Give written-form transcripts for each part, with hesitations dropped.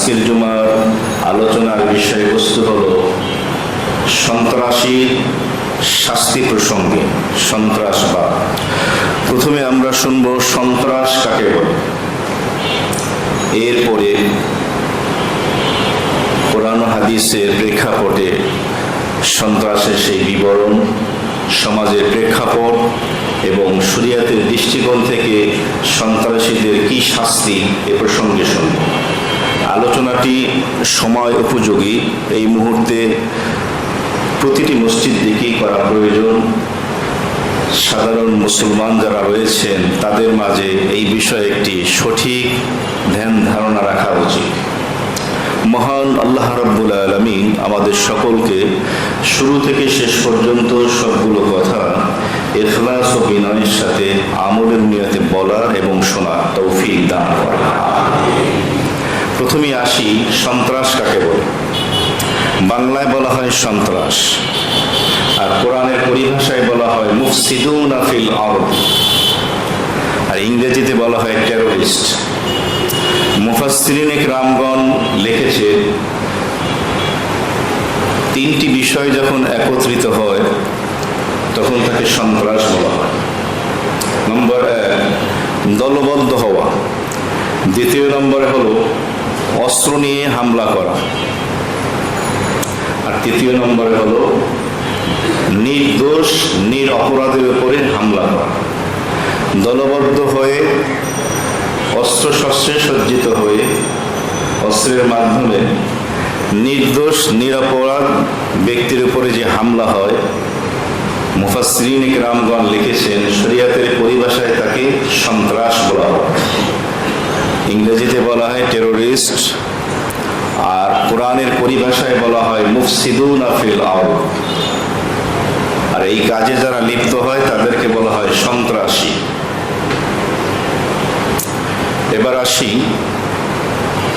আজকের জুমার আলোচনার বিষয়বস্তু হল সন্ত্রাসীর শাস্তি প্রসঙ্গে সন্ত্রাসবাদ। প্রথমে আমরা শুনব সন্ত্রাস কাকে বলে, এরপরে কোরআন হাদিসের প্রেক্ষাপটে সন্ত্রাসের সেই বিবরণ, সমাজের প্রেক্ষাপট এবং শরিয়াতের দৃষ্টিকোণ থেকে সন্ত্রাসীদের কি শাস্তি এ প্রসঙ্গে শুনব। আলোচনাটি সময় উপযোগী, এই মুহূর্তে প্রতিটি মসজিদ দিকেই করা প্রয়োজন। সাধারণ মুসলমান যারা রয়েছেন তাদের মাঝে এই বিষয়ে একটি সঠিক ধ্যান ধারণা রাখা উচিত। মহান আল্লাহ রাব্বুল আলামিন আমাদের সকলকে শুরু থেকে শেষ পর্যন্ত সবগুলো কথা ইখলাস ও বিনয়ের সাথে আমলের নিয়তে বলার এবং শোনার তৌফিক দান করেন। প্রথমে আসি, সন্ত্রাস কাকে বলে। বাংলায় বলা হয় সন্ত্রাস, আর কোরআনের পরিভাষায় বলা হয় মুফসিদুনা ফিল আরদ, আর ইংরেজিতে বলা হয় টেরোরিস্ট। মুফাসসিরিনে কিরামগণ লিখেছে, তিনটি বিষয় যখন একত্রিত হয় তখন তাকে সন্ত্রাস বলা হয়। নম্বর এক, দলবদ্ধ হওয়া। দ্বিতীয় নম্বরে হলো অস্ত্র নিয়ে হামলা করা। আর তৃতীয় নম্বরে হলো নির্দোষ নিরপরাধের উপরে হামলা করা। দলবদ্ধ হয়ে, অস্ত্রশস্ত্রে সজ্জিত হয়ে, অস্ত্রের মাধ্যমে নির্দোষ নিরপরাধ ব্যক্তির উপরে যে হামলা হয়, মুফাসসিরিনে কিরামগণ লিখেছেন শরিয়াতের পরিভাষায় তাকে সন্ত্রাস বলা হয়। ইংরেজিতে বলা হয় টেরোরিস্ট, আর কোরআনের পরিভাষায় বলা হয় মুফসিদুনা ফিল আরদ। আর এই কাজে যারা লিপ্ত হয় তাদেরকে বলা হয় সন্ত্রাসী। এবার আসি,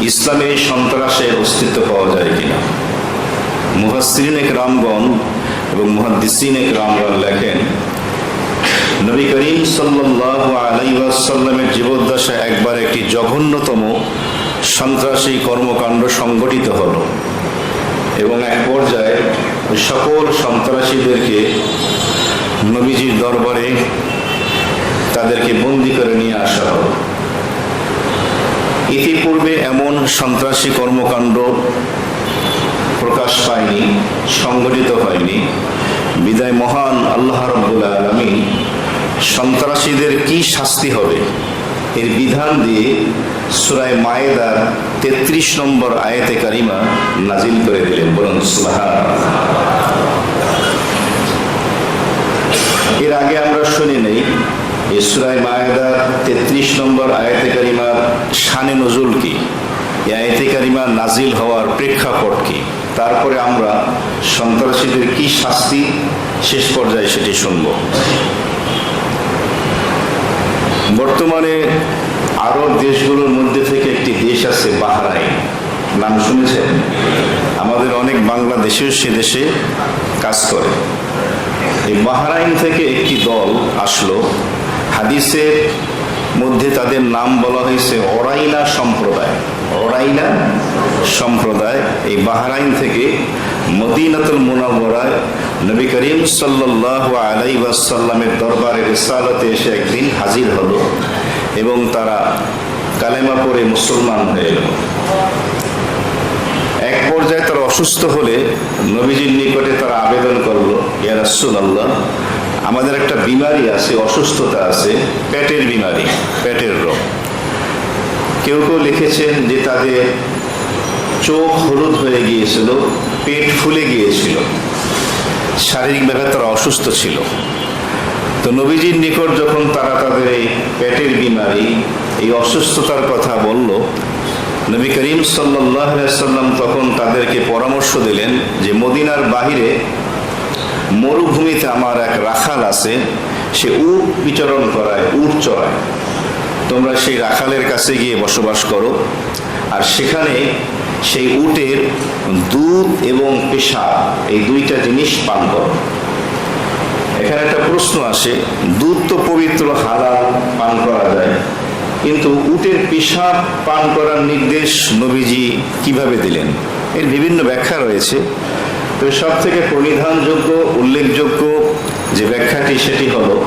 ইসলামে এই সন্ত্রাসের অস্তিত্ব পাওয়া যায় কিনা। মুফাসসিরিনে কিরামগণ এবং মুহাদ্দিসিনে কিরামগণ লেখেন, নবী করিম সাল্লাল্লাহু আলাইহি ওয়াসাল্লামের জীবদ্দশায় একবার একটি জঘন্যতম সন্ত্রাসী কর্মকাণ্ড সংঘটিত হলো এবং এক পর্যায়ে সকল সন্ত্রাসীদেরকে নবীজির দরবারে তাদেরকে বন্দী করে নিয়ে আসা হলো। ইতিপূর্বে এমন সন্ত্রাসী কর্মকাণ্ড প্রকাশ পায়নি, সংঘটিত হয়নি। বিদায় মহান আল্লাহ রাব্বুল আলামিন সন্ত্রাসীদের কি শাস্তি হবে এর বিধান দিয়ে সূরা মায়েদার 33 নম্বর আয়াতে কারিমা নাজিল করে দিলেন। বলুন সুবহানাল্লাহ। এর আগে আমরা শুনি নেই এই সূরা মায়েদার 33 নম্বর আয়াতে কারিমার শানে নজুল কি, এই আয়াতে কারিমা নাজিল হওয়ার প্রেক্ষাপট কি, তারপরে আমরা সন্ত্রাসীদের কি শাস্তি শেষ পর্যায়ে সেটি শুনব। বর্তমানে আরব দেশগুলোর মধ্যে থেকে একটি দেশ আছে বাহরাইন, নাম শুনেছেন? আমাদের অনেক বাংলাদেশীও সে দেশে কাজ করে। এই বাহরাইন থেকে একটি দল আসলো, হাদিসের মধ্যে তাদের নাম বলা হয়েছে ওরাইনা সম্প্রদায়। ওরাইনা সম্প্রদায় এই বাহরাইন থেকে মদিনাতুল মুনাওয়ারায় নবী করিম সাল্লাল্লাহু আলাইহি ওয়াসাল্লামের দরবারে রিসালাতে এসে একদিন হাজির হলো এবং তারা কালেমা পড়ে মুসলমান হয়ে গেল। এক পর্যায়ে তারা অসুস্থ হলে নবীজির নিকটে তারা আবেদন করলো, ইয়া রাসূলুল্লাহ, আমাদের একটা বিমারি আছে, অসুস্থতা আছে, পেটের বিমারি, পেটের রোগ। কেউ কেউ লিখেছেন যে তাদের চোখ হলুদ হয়ে গিয়েছিল, পেট ফুলে গিয়েছিল, শারীরিকভাবে তারা অসুস্থ ছিল। তো নবীজির নিকট যখন তারা তাদের এই পেটের বিমারি, এই অসুস্থতার কথা বলল, নবী করিম সাল্লাল্লাহু আলাইহি ওয়াসাল্লাম তখন তাদেরকে পরামর্শ দিলেন যে মদিনার বাহিরে মরুভূমিতে আমার এক রাখাল আছে, সে উট বিচরণ করায়, উট চড়ায়। তোমরা সেই রাখালের কাছে গিয়ে বসবাস করো, আর সেখানে সেই উটের দুধ এবং পেশাব এই দুইটা জিনিস পান করো। এখানে একটা প্রশ্ন আসে, দুধ তো পবিত্র, হালাল, পান করা যায়, কিন্তু উটের পেশাব পান করার নির্দেশ নবীজি কিভাবে দিলেন, এর বিভিন্ন ব্যাখ্যা রয়েছে। তো সব থেকে পরিধানযোগ্য উল্লেখযোগ্য যে ব্যাখ্যাটি সেটি হলো,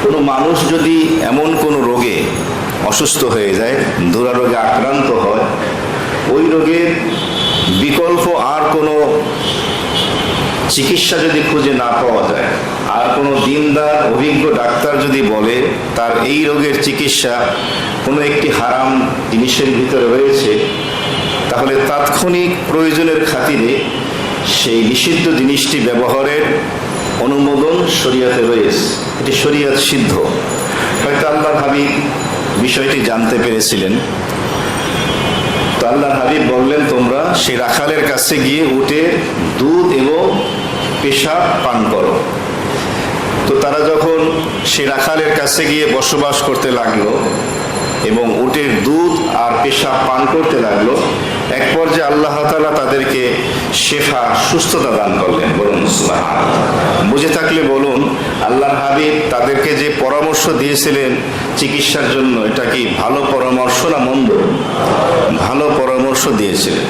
কোনো মানুষ যদি এমন কোনো রোগে অসুস্থ হয়ে যায়, দুরারোগে আক্রান্ত হয়, ওই রোগের বিকল্প আর কোনো চিকিৎসা যদি খুঁজে না পাওয়া যায়, আর কোনো দিনদার অভিজ্ঞ ডাক্তার যদি বলে তার এই রোগের চিকিৎসা কোনো একটি হারাম জিনিসের ভিতরে রয়েছে, তাহলে তাৎক্ষণিক প্রয়োজনের খাতিরে সেই নিষিদ্ধ জিনিসটি ব্যবহারের অনুমোদন শরীয়তে রয়েছে। এটি শরীয়ত সিদ্ধ। হয়তো আল্লাহর হাবিব বিষয়টি জানতে পেরেছিলেন, তো আল্লাহর হাবিব বললেন, তোমরা সেই রাখালের কাছে গিয়ে উটের দুধ এবং পেশাব পান করো। তো তারা যখন সেই রাখালের কাছে গিয়ে বসবাস করতে লাগলো এবং উটের দুধ আর পেশাব পান করতে লাগলো, এক পর্যায়ে আল্লাহ তাআলা তাদেরকে শেফা, সুস্থতা দান করলেন। বলুন সুবহানাল্লাহ। বুঝে থাকলে বলুন, আল্লাহর হাবিব তাদেরকে যে পরামর্শ দিয়েছিলেন চিকিৎসার জন্য, এটা কি ভালো পরামর্শ না মন্দ? ভালো পরামর্শ দিয়েছিলেন।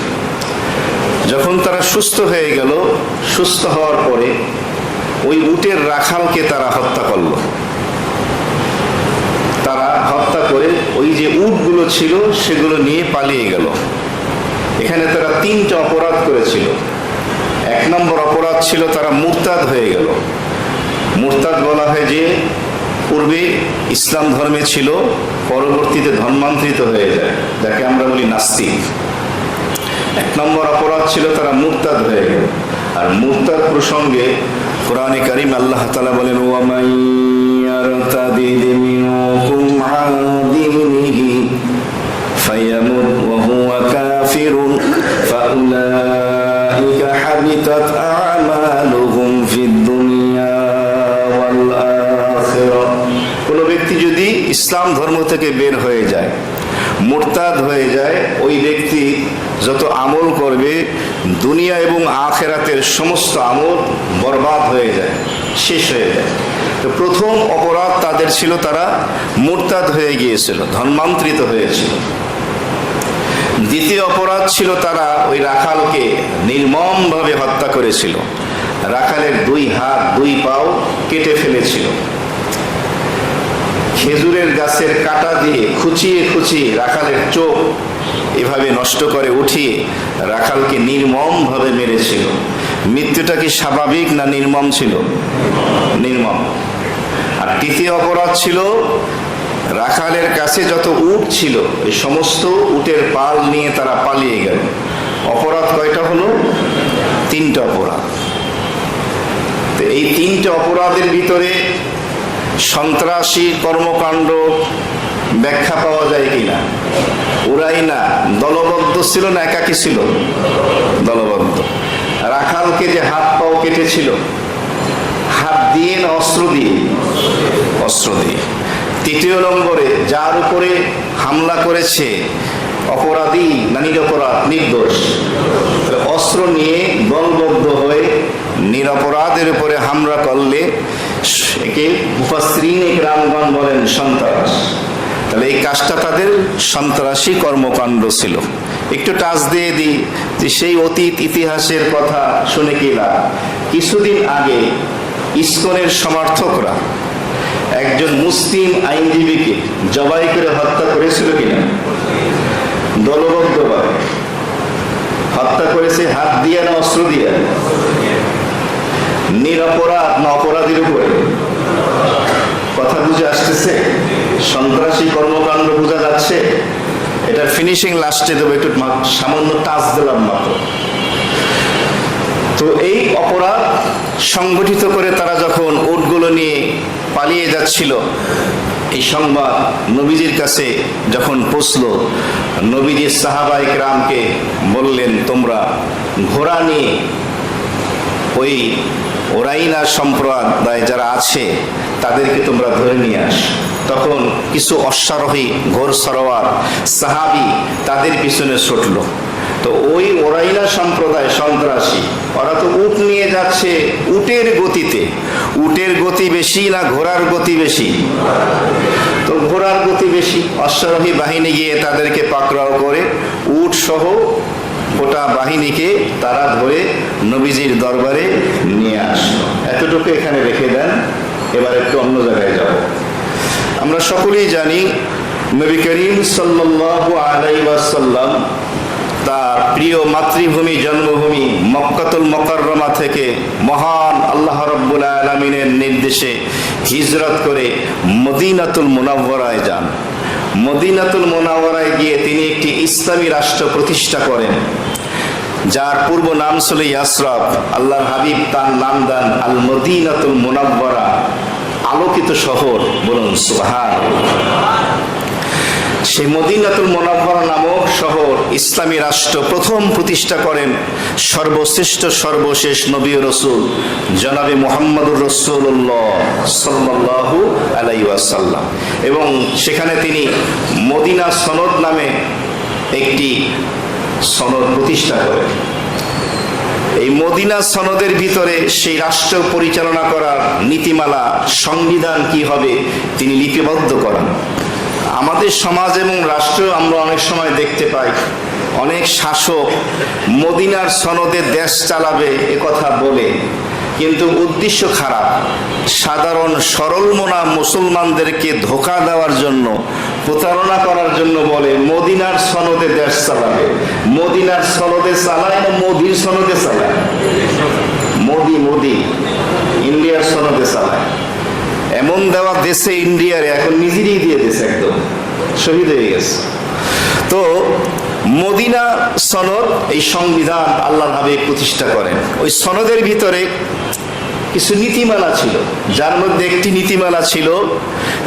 যখন তারা সুস্থ হয়ে গেল, সুস্থ হওয়ার পরে ওই উটের রাখালকে তারা হত্যা করলো। তারা হত্যা করে ওই যে উটগুলো ছিল সেগুলো নিয়ে পালিয়ে গেল। এখানে তারা 3টা অপরাধ করেছিল। 1 নম্বর অপরাধ ছিল তারা মুরতাদ হয়ে গেল। মুরতাদ বলা হয় যে পূর্বে ইসলাম ধর্মে ছিল, পরবর্তীতে ধর্মান্তরিত হয়ে যায়, যাকে আমরা বলি নাস্তিক। 1 নম্বর অপরাধ ছিল তারা মুরতাদ হয়ে গেল। আর মুরতাদ প্রসঙ্গে কোরআনে কারীম আল্লাহ তাআলা বলেন, ওয়া মান ইয়ারতাদিদ মিনকুম আন দীনিহি ফায়ামুত ওয়া হুয়া কাফিরুন ফাউলাইকা হাবিতাত আমালুহুম ফিদ দুনিয়া ওয়াল আখিরাহ। কোন ব্যক্তি যদি ইসলাম ধর্ম থেকে বের হয়ে যায়, মুরতাদ হয়ে যায়, ওই ব্যক্তি যত আমল করবে দুনিয়া এবং আখিরাতের সমস্ত আমল বরবাদ হয়ে যায়, শেষ হয়ে যায়। তো প্রথম অপরাধ তাদের ছিল, তারা মুরতাদ হয়ে গিয়েছিল, ধর্মান্তরিত হয়েছিল। দ্বিতীয় অপরাধ ছিল তারা ওই রাখালকে নির্মমভাবে হত্যা করেছিল। রাখালের 2 হাত 2 পাও কেটে ফেলেছিল। খেজুরের গাছের কাঁটা দিয়ে খুঁচিয়ে খুঁচিয়ে রাখালের চোখ এভাবে নষ্ট করে উঠিয়ে রাখালকে নির্মমভাবে মেরেছিল। মৃত্যুটা কি স্বাভাবিক না নির্মম ছিল? নির্মম। আর তৃতীয় অপরাধ ছিল রাখালের কাছে যত উট ছিল এই সমস্ত উটের পাল নিয়ে তারা পালিয়ে গেল। অপরাধ কয়টা হলো? 3টা অপরাধ। তো এই 3টে অপরাধের ভিতরে সন্ত্রাসী কর্মকাণ্ড ব্যাখ্যা পাওয়া যায় কিনা? ওরাই না দলবদ্ধ ছিল না একাকী ছিল? দলবদ্ধ। রাখালকে যে হাত পাও কেটেছিল, হাত দিয়ে না অস্ত্র দিয়ে? অস্ত্র দিয়ে। 3য় নম্বরে যার উপরে হামলা করেছে অপরাধী না নিরপরাধ? নির্দোষ। অস্ত্র নিয়ে দলবদ্ধ হয়ে নিরপরাধের উপরে হামলা করলে একে মুফাসসিরিনে কেরামগণ বলেন সন্ত্রাস। তাহলে এই কাজটা তাদের সন্ত্রাসী কর্মকাণ্ড ছিল। একটু টাচ দিয়ে দিই যে সেই অতীত ইতিহাসের কথা শুনে কি লাভ? কিছুদিন আগে ইসকনের সমর্থকরা একজন মুসলিম আইনজীবীকে জবাই করে হত্যা করেছিল কিনা? দলবদ্ধভাবে হত্যা করেছে। হাত দিয়ে না অস্ত্র দিয়ে? নিরপরাধ না অপরাধীর উপরে? কথা বুঝে আসতেছে? সন্ত্রাসী কর্মকাণ্ড বোঝা যাচ্ছে? এটা ফিনিশিং লাস্টে দেবো, একটু সামান্য টাচ দিলাম মাত্র। তো এই অপরাধ সংগঠিত করে তারা যখন উটগুলো নিয়ে পালিয়ে যাচ্ছিল, এই সংবাদ নবীজির কাছে যখন পৌঁছলো, নবীজি সাহাবায়ে কেরামকে বললেন, তোমরা ঘোড়া নিয়ে ওই ওরাইনা সম্প্রদায় যারা আছে তাদেরকে তোমরা ধরে নিয়ে আস। তখন কিছু অশ্বারোহী ঘোড় সরোয়ার সাহাবী তাদের পিছনে ছুটলো। তো ওই ওরাইলা সম্প্রদায় সন্ত্রাসী, ওরা তো উট নিয়ে যাচ্ছে উটের গতিতে। উটের গতি বেশি না ঘোড়ার গতি বেশি? তো ঘোড়ার গতি বেশি। অশ্বারোহী বাহিনী গিয়ে তাদেরকে পাকড়াও করে উট সহ গোটা বাহিনীকে তারা ধরে নবীজির দরবারে নিয়ে আসলো। এতটুকু এখানে রেখে দেন, এবার একটু অন্য জায়গায় যাব। আমরা সকলেই জানি নবী করিম সাল্লাল্লাহু আলাইহি ওয়াসাল্লাম তার প্রিয় মাতৃভূমি জন্মভূমি মক্কাতুল মুকাররমা থেকে মহান আল্লাহ রাব্বুল আলামিনের নির্দেশে হিজরত করে মদিনাতুল মুনাওয়ারায় যান। মদিনাতুল মুনাওয়ারায় গিয়ে তিনি একটি ইসলামী রাষ্ট্র প্রতিষ্ঠা করেন, যার পূর্ব নাম ছিল ইয়াসরাব। আল্লাহর হাবিব তার নাম দেন আল মদিনাতুল মুনাওয়ারা, আলোকিত শহর। বলুন সুবহানাল্লাহ। সেই মদিনাতুল মুনাওয়ারা নামক শহর ইসলামী রাষ্ট্র প্রথম প্রতিষ্ঠা করেন সর্বশ্রেষ্ঠ সর্বশেষ নবী ও রাসূল জনাবে মুহাম্মদুর রাসূলুল্লাহ সাল্লাল্লাহু আলাইহি ওয়াসাল্লাম। এবং সেখানে তিনি মদিনা সনদ নামে একটি সনদ প্রতিষ্ঠা করেন। এই মদিনা সনদের ভিতরে সেই রাষ্ট্র পরিচালনা করার নীতিমালা, সংবিধান কি হবে তিনি লিপিবদ্ধ করেন। আমাদের সমাজ এবং রাষ্ট্র আমরা অনেক সময় দেখতে পাই অনেক শাসক মদিনার সনদে দেশ চালাবে এ কথা বলে, কিন্তু উদ্দেশ্য খারাপ। সাধারণ সরল মনা মুসলমানদেরকে ধোঁকা দেওয়ার জন্য, প্রতারণা করার জন্য বলে মদিনার সনদে দেশ চালাবে। মদিনার সনদে চালায় না মোদির সনদে চালায়? মোদি ইন্ডিয়ার সনদে চালায়। এমন দেওয়া দেশে ইন্ডিয়ারে এখন নিজেরই দিয়ে দিয়েছে, একদম শহীদ হয়ে গেছে। তো মদিনা সনদ, এই সংবিধান আল্লাহর হাবিব প্রতিষ্ঠা করেন। ওই সনদের ভিতরে কিছু নীতিমালা ছিল, যার মধ্যে একটি নীতিমালা ছিল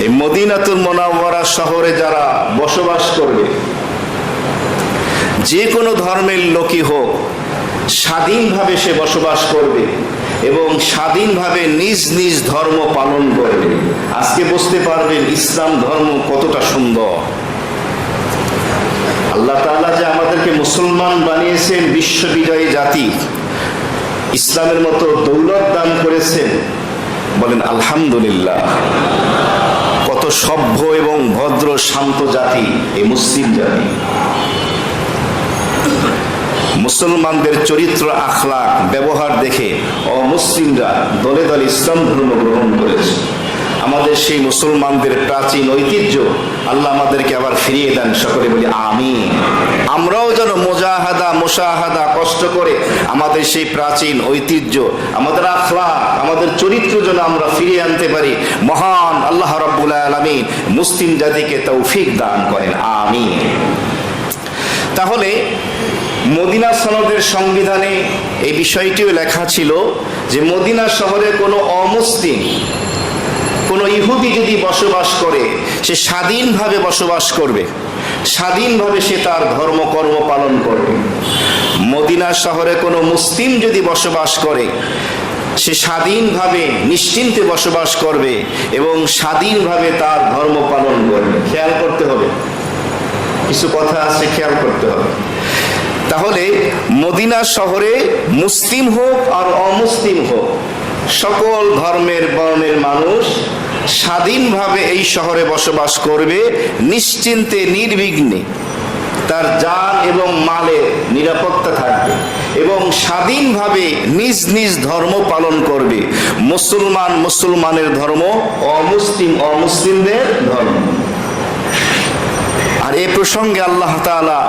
এই মদিনাতুল মুনাওয়ারা শহরে যারা বসবাস করবে, যে কোনো ধর্মের লোকই হোক, স্বাধীনভাবে সে বসবাস করবে এবং স্বাধীনভাবে নিজ নিজ ধর্ম পালন করবে। আজকে বুঝতে পারবেন ইসলাম ধর্ম কতটা সুন্দর। আল্লাহ তাআলা যে আমাদেরকে মুসলমান বানিয়েছেন, বিশ্ববিজয়ী জাতি, ইসলামের মতো দৌলত দান করেছেন, বলেন আলহামদুলিল্লাহ। কত সভ্য এবং ভদ্র শান্ত জাতি এই মুসলিম জাতি। মুসলমানদের চরিত্র, আখলাক, ব্যবহার দেখে অমুসলিমরা দলে দলে ইসলাম ধর্ম গ্রহণ করেছে। আমাদের সেই মুসলমানদের প্রাচীন ঐতিহ্য আল্লাহ আমাদেরকে আবার ফিরিয়ে দেন, সকলে বলি আমিন। আমরাও যেন মুশাহাদা কষ্ট করে আমাদের সেই প্রাচীন ঐতিহ্য, আমাদের আখলাক, আমাদের চরিত্র যেন আমরা ফিরিয়ে আনতে পারি। মহান আল্লাহ রাব্বুল আলামিন মুসলিম জাতিকে তৌফিক দান করেন, আমিন। তাহলে মদিনা সনদের সংবিধানে এই বিষয়টিও লেখা ছিল যে মদিনা শহরে কোনো অমুসলিম, কোনো ইহুদি যদি বসবাস করে, সে স্বাধীনভাবে বসবাস করবে, স্বাধীনভাবে সে তার ধর্মকর্ম পালন করবে। মদিনা শহরে কোনো মুসলিম যদি বসবাস করে, সে স্বাধীনভাবে নিশ্চিন্তে বসবাস করবে এবং স্বাধীনভাবে তার ধর্ম পালন করবে। খেয়াল করতে হবে, কিছু কথা আছে, খেয়াল করতে হবে। তাহলে মদিনা শহরে মুসলিম হোক আর অমুসলিম হোক, সকল ধর্মের বর্ণের মানুষ স্বাধীনভাবে এই শহরে বসবাস করবে, নিশ্চিন্তে নির্বিঘ্নে তার জান এবং মালের নিরাপত্তা থাকবে এবং স্বাধীনভাবে নিজ নিজ ধর্ম পালন করবে। মুসলমান মুসলমানের ধর্ম, অমুসলিম অমুসলিমদের ধর্ম। আর এই প্রসঙ্গে আল্লাহ তাআলা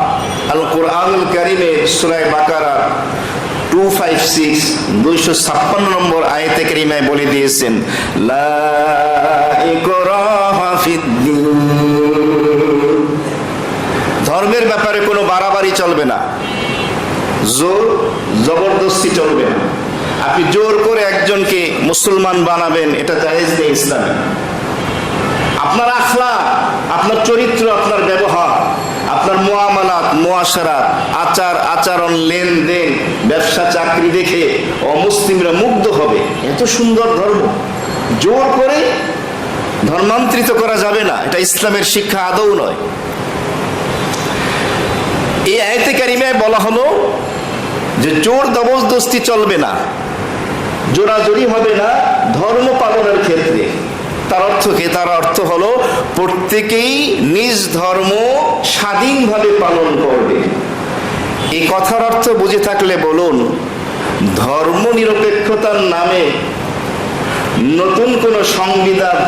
আল কোরআনুল কারীমে সূরা বাকারা 256 নম্বর আয়াতে কারিমায় বলে দিয়েছেন, লা ইকরাহা ফিদ্দীন। ধর্মের ব্যাপারে কোনো বাড়াবাড়ি চলবে না, জোর জবরদস্তি চলবে না। আপনি জোর করে একজনকে মুসলমান বানাবেন, এটা জায়েজ নেই ইসলামে। আপনার আখলাক, আপনার চরিত্র, আপনার ব্যবহার, আপনার মুআমালাত, মুআশারাত, আচার আচরণ, লেনদেন, ব্যবসা চাকরি দেখে অমুসলিমরা মুগ্ধ হবে। এত সুন্দর ধর্ম, জোর করে ধর্মান্তরিত করা যাবে না, এটা ইসলামের শিক্ষা আদৌ নয়। এই আয়াতে কারিমায় বলা হলো যে জোর জবরদস্তি চলবে না, জোরাজুরি হবে না ধর্ম পালনের ক্ষেত্রে। তার অর্থ কি? তার অর্থ হলো প্রত্যেকেই নিজ ধর্ম স্বাধীনভাবে পালন করবে। এই কথার অর্থ বুঝে থাকলে বলুন, ধর্ম নিরপেক্ষতার নামে নতুন কোনো সংবিধান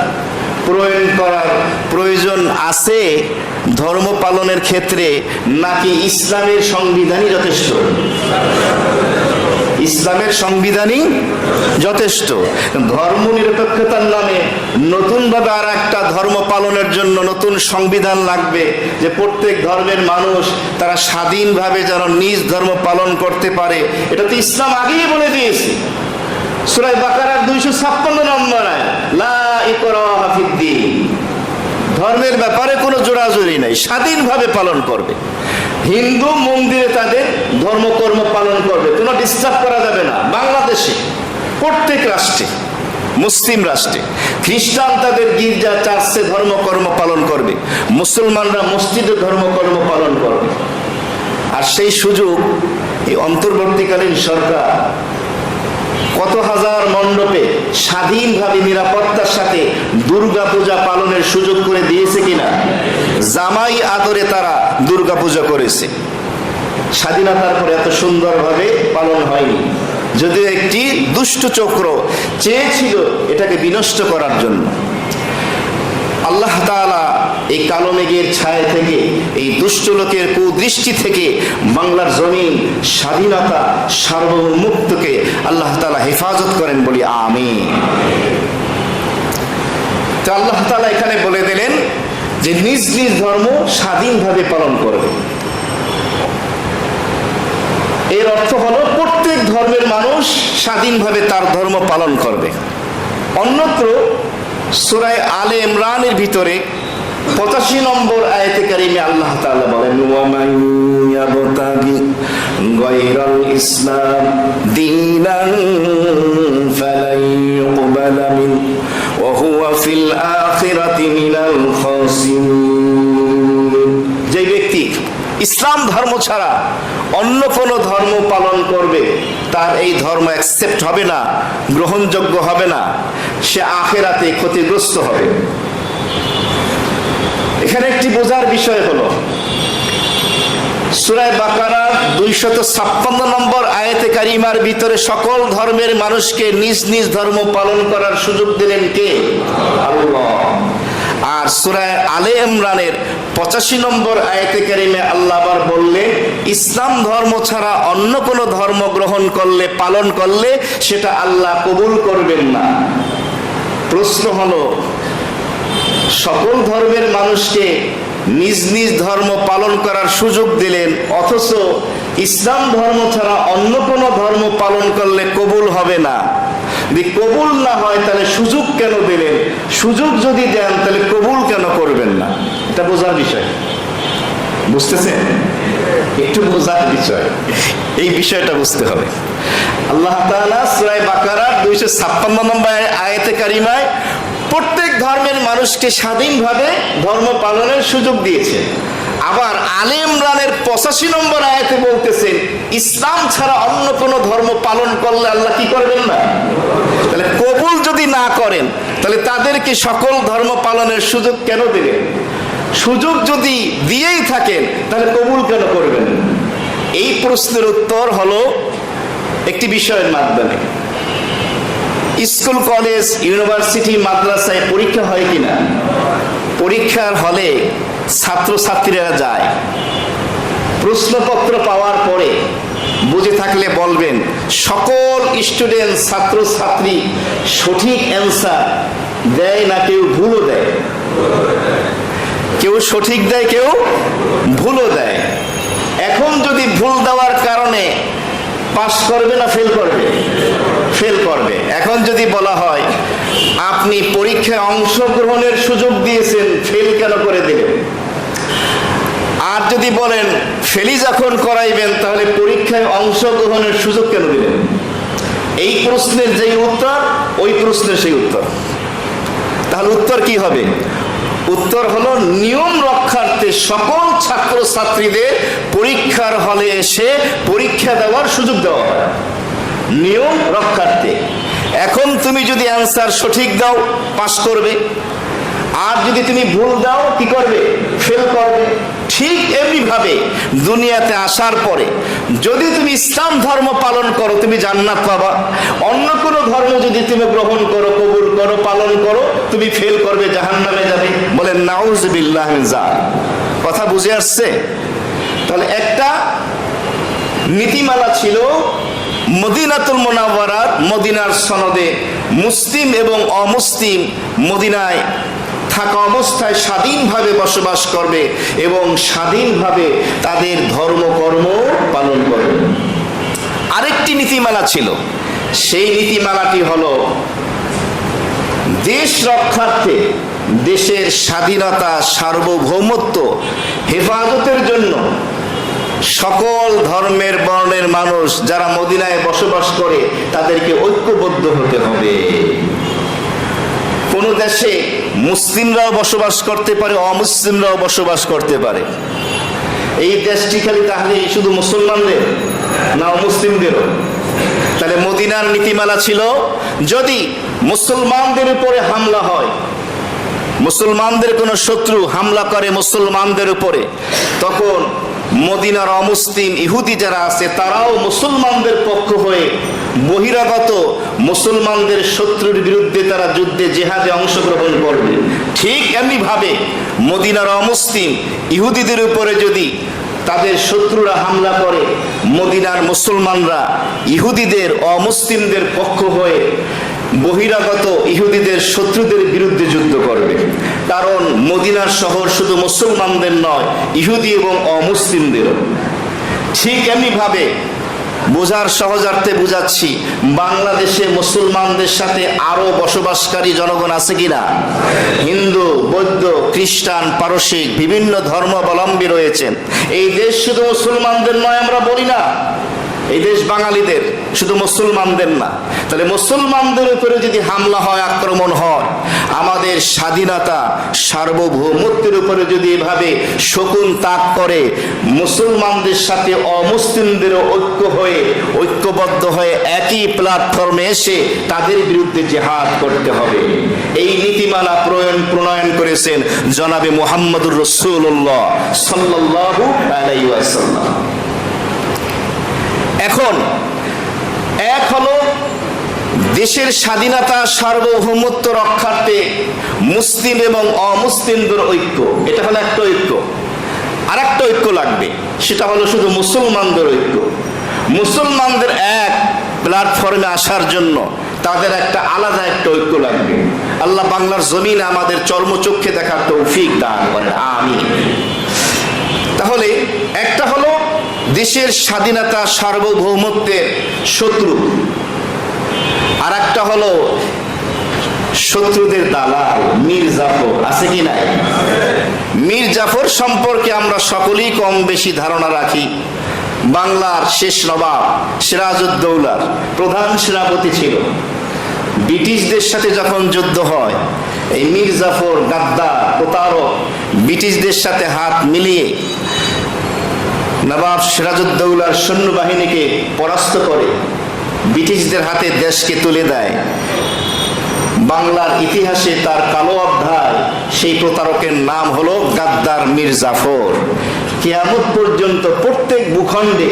প্রণয়ন করার প্রয়োজন আছে ধর্ম পালনের ক্ষেত্রে, নাকি ইসলামের সংবিধানই যথেষ্ট? ইসলামের সংবিধানই যথেষ্ট। ধর্ম নিরপেক্ষতার নামে নতুনভাবে আর একটা ধর্ম পালনের জন্য নতুন সংবিধান লাগবে, যে প্রত্যেক ধর্মের মানুষ তারা স্বাধীনভাবে যেন নিজ ধর্ম পালন করতে পারে। এটা তো ইসলাম আগেই বলে দিয়েছে। সূরা বাকারার 256 নম্বর আয়াত, লা ইকরাহা ফিদ্দীন, ধর্মের ব্যাপারে কোনো জোরাজুরি নাই, স্বাধীনভাবে পালন করবে। হিন্দু মন্দিরে তাদের ধর্মকর্ম পালন করবে, কোনো ডিস্টার্ব করা যাবে না। বাংলাদেশে প্রত্যেক রাষ্ট্রে, মুসলিম রাষ্ট্রে, খ্রিস্টান তাদের গির্জা চার্চে ধর্মকর্ম পালন করবে, মুসলমানরা মসজিদে ধর্মকর্ম পালন করবে। আর সেই সুযোগ এই অন্তর্বর্তীকালীন সরকার কত হাজার মণ্ডপে স্বাধীনভাবে নিরাপত্তার সাথে দুর্গা পূজা পালনের সুযোগ করে দিয়েছে কিনা? জামাই আদরে তারা দুর্গা পূজা করেছে। স্বাধীনতার পরে এত সুন্দরভাবে পালন হয়নি, যদিও একটি দুষ্ট চক্র চেয়েছিল এটাকে বিনষ্ট করার জন্য। আল্লাহ তাআলা এই কালো মেঘের ছায়া থেকে, এই দুষ্ট লোকের কুদৃষ্টি থেকে বাংলার জমিন, স্বাধীনতা, সার্বভৌমত্বকে আল্লাহ তাআলা হেফাজত করেন, বলি আমিন। তো আল্লাহ তাআলা এখানে বলে দিলেন যে নিজ নিজ ধর্ম স্বাধীনভাবে পালন করবে। এর অর্থ হলো প্রত্যেক ধর্মের মানুষ স্বাধীনভাবে তার ধর্ম পালন করবে। অন্যত্র সূরা আলে ইমরানের ভিতরে 85 নম্বর আয়াতে কারিমে আল্লাহ তাআলা বলেন, ওয়া মান ইয়াবতাগি গায়রাল ইসলাম দীনান ফালান ইউকবালা মিন ওয়া হুয়া ফিল আখিরাতি মিনাল খাসিরিন। যে ব্যক্তি ইসলাম ধর্ম ছাড়া অন্য কোনো ধর্ম পালন করবে, তার এই ধর্ম অ্যাকসেপ্ট হবে না, গ্রহণযোগ্য হবে না, সে আখিরাতে ক্ষতিগ্রস্ত হবে। এখানে একটি বোঝার বিষয় হলো, সূরা বাকারার 256 নম্বর আয়াতে কারিমার ভিতরে সকল ধর্মের মানুষকে নিজ নিজ ধর্ম পালন করার সুযোগ দিলেন কে? আল্লাহ। আর সূরা আলে ইমরানের 85 নম্বর আয়াতে কারিমে আল্লাহ আবার বললেন, ইসলাম ধর্ম ছাড়া অন্য কোনো ধর্ম গ্রহণ করলে, পালন করলে সেটা আল্লাহ কবুল করবেন না। প্রশ্ন হলো, সকল ধর্মের মানুষকে নিজ নিজ ধর্ম পালন করার সুযোগ দিলেন, অথচ ইসলাম ধর্ম ছাড়া অন্য কোনো ধর্ম পালন করলে কবুল হবে না। যদি কবুল না হয় তাহলে সুযোগ কেন দিলেন? সুযোগ যদি দেন তাহলে কবুল কেন করবেন না? এটা বোঝার বিষয়। বুঝতেছেন? একটু বোঝার বিষয়, এই বিষয়টা বুঝতে হবে। আল্লাহ তাআলা সূরা বাকারার 256 নম্বর আয়াতে কারিমায় প্রত্যেক ধর্মের মানুষকে স্বাধীনভাবে ধর্ম পালনের সুযোগ দিয়েছে। আবার আলে ইমরানের 85 নম্বর আয়াতে বলতেছেন, ইসলাম ছাড়া অন্য কোনো ধর্ম পালন করলে আল্লাহ কি করবেন না? তাহলে কবুল যদি না করেন তাহলে তাদেরকে সকল ধর্ম পালনের সুযোগ কেন দিবেন? সুযোগ যদি দিয়েই থাকেন তাহলে কবুল কেন করবেন? এই প্রশ্নের উত্তর হলো একটি বিষয়ের মাধ্যমে। স্কুল, কলেজ, ইউনিভার্সিটি, মাদ্রাসায় পরীক্ষা হয় কিনা? পরীক্ষার হলে ছাত্রছাত্রীরা যায়, প্রশ্নপত্র পাওয়ার পরে বুঝে থাকলে বলবেন, সকল স্টুডেন্ট, ছাত্রছাত্রী সঠিক অ্যান্সার দেয় না কেউ ভুলও দেয়? কেউ সঠিক দেয়, কেউ ভুলও দেয়। এখন যদি ভুল দেওয়ার কারণে পাস করবে না ফেল করবে? ফেল করবে। এখন যদি বলা হয় আপনি পরীক্ষায় অংশগ্রহণের সুযোগ দিয়েছেন, ফেল কেন করে দিলেন? আর যদি বলেন ফেলই যখন করাইবেন তাহলে পরীক্ষায় অংশগ্রহণের সুযোগ কেন দিলেন? এই প্রশ্নের যেই উত্তর, ওই প্রশ্নের সেই উত্তর। তাহলে উত্তর কি হবে? উত্তর হলো নিয়ম রক্ষার্থে সকল ছাত্রছাত্রীদের পরীক্ষার হলে এসে পরীক্ষা দেওয়ার সুযোগ দেওয়া হয়, নিয়ম রক্ষার্থে। এখন তুমি যদি অ্যান্সার সঠিক দাও পাস করবে, আর যদি তুমি ভুল দাও কি করবে? ফেল করবে। ঠিক এমনিভাবে দুনিয়াতে আসার পরে যদি তুমি ইসলাম ধর্ম পালন করো তুমি জান্নাত পাবা, অন্য কোনো ধর্ম যদি তুমি গ্রহণ করো, কবুল করো, পালন করো, তুমি ফেল করবে, জাহান্নামে যাবে। বলেন নাউযুবিল্লাহ মিন যালিক। কথা বুঝে আসছে? তাহলে একটা নীতিমালা ছিল মদিনাতুল মুনাওয়ারার, মদিনার সনদে মুসলিম এবং অমুসলিম মদিনায় থাকা অবস্থায় স্বাধীনভাবে বসবাস করবে এবং স্বাধীনভাবে তাদের ধর্মকর্ম পালন করবে। আরেকটি নীতিমালা ছিল, সেই নীতিমালাটি হলো দেশ রক্ষার্থে, দেশের স্বাধীনতা সার্বভৌমত্ব হেফাজতের জন্য সকল ধর্মের বর্ণের মানুষ যারা মদিনায় বসবাস করে তাদেরকে ঐক্যবদ্ধ হতে হবে। কোন দেশে মুসলিমরাও বসবাস করতে পারে, অমুসলিমরাও বসবাস করতে পারে। এই দেশটি খালি তাহলে শুধু মুসলমানদের না অমুসলিমদেরও? তাহলে মদিনার নীতিমালা ছিল যদি মুসলমানদের উপরে হামলা হয়, মুসলমানদের কোনো শত্রু হামলা করে মুসলমানদের উপরে, তখন মদিনার অমুসলিম ইহুদি যারা আছে তারাও মুসলমানদের পক্ষ হয়ে বহিরাগত মুসলমানদের শত্রুর বিরুদ্ধে তারা যুদ্ধে জেহাদে অংশগ্রহণ করবে। ঠিক এমনি ভাবে মদিনার অমুসলিম ইহুদিদের উপরে যদি তাদের শত্রুরা হামলা করে, মদিনার মুসলমানরা ইহুদিদের অমুসলিমদের পক্ষ হয়ে বহিরাগত ইহুদিদের শত্রুদের বিরুদ্ধে যুদ্ধ করবে। কারণ মদিনার শহর শুধু মুসলমানদের নয়, ইহুদি এবং অমুসলিমদেরও। ঠিক এমনি ভাবে বোঝার সহজার্থে বুঝাচ্ছি, বাংলাদেশে মুসলমানদের সাথে আরো বসবাসকারী জনগণ আছে কিনা? হিন্দু, বৌদ্ধ, খ্রিস্টান, পারসিক বিভিন্ন ধর্মাবলম্বী রয়েছেন। এই দেশ শুধু মুসলমানদের নয় আমরা বলি না, এই দেশ বাঙালিদের, শুধু মুসলমানদের না। তাহলে মুসলমানদের উপরে যদি হামলা হয়, আক্রমণ হয়, আমাদের স্বাধীনতা সার্বভৌমত্বের উপরে যদি এভাবে শকুন তাক করে, মুসলমানদের সাথে অমুসলিমদেরও ঐক্যবদ্ধ হয়ে একই প্ল্যাটফর্মে এসে তাদের বিরুদ্ধে জিহাদ করতে হবে। এই নীতিমালা প্রণয়ন করেছেন জনাবে মুহাম্মদুর রাসূলুল্লাহ সাল্লাল্লাহু আলাইহি ওয়াসাল্লাম। এখন এক হলো দেশের স্বাধীনতা সার্বভৌমত্ব রক্ষার্থে মুসলিম এবং অমুসলিমদের ঐক্য, এটা হলো একটা ঐক্য। আর একটা ঐক্য লাগবে, সেটা হলো শুধু মুসলমানদের ঐক্য। মুসলমানদের এক প্ল্যাটফর্মে আসার জন্য তাদের একটা আলাদা একটা ঐক্য লাগবে। আল্লাহ বাংলার জমিনে আমাদের চর্মচক্ষে দেখার তৌফিক দান করেন, আমিন। তাহলে একটা হলো দেশের স্বাধীনতা সার্বভৌমত্বের শত্রু, আর একটা হলো শত্রুদের দালাল মীর জাফর, আছে কি নাই? মীর জাফর সম্পর্কে আমরা সকলেই কম বেশি ধারণা রাখি। বাংলার শেষ নবাব সিরাজউদ্দৌলার প্রধান সেনাপতি ছিল। ব্রিটিশদের সাথে যখন যুদ্ধ হয়, এই মীর জাফর গাদ্দার প্রতারক ব্রিটিশদের সাথে হাত মিলিয়ে নবাব সিরাজউদ্দৌলার সৈন্যবাহিনীকে পরাস্ত করে ব্রিটিশদের হাতে দেশকে তুলে দেয়। বাংলার ইতিহাসে তার কালো অধ্যায়, সেই প্রতারকের নাম হলো গাদ্দার মীর জাফর। কিয়ামত পর্যন্ত প্রত্যেক ভূখণ্ডে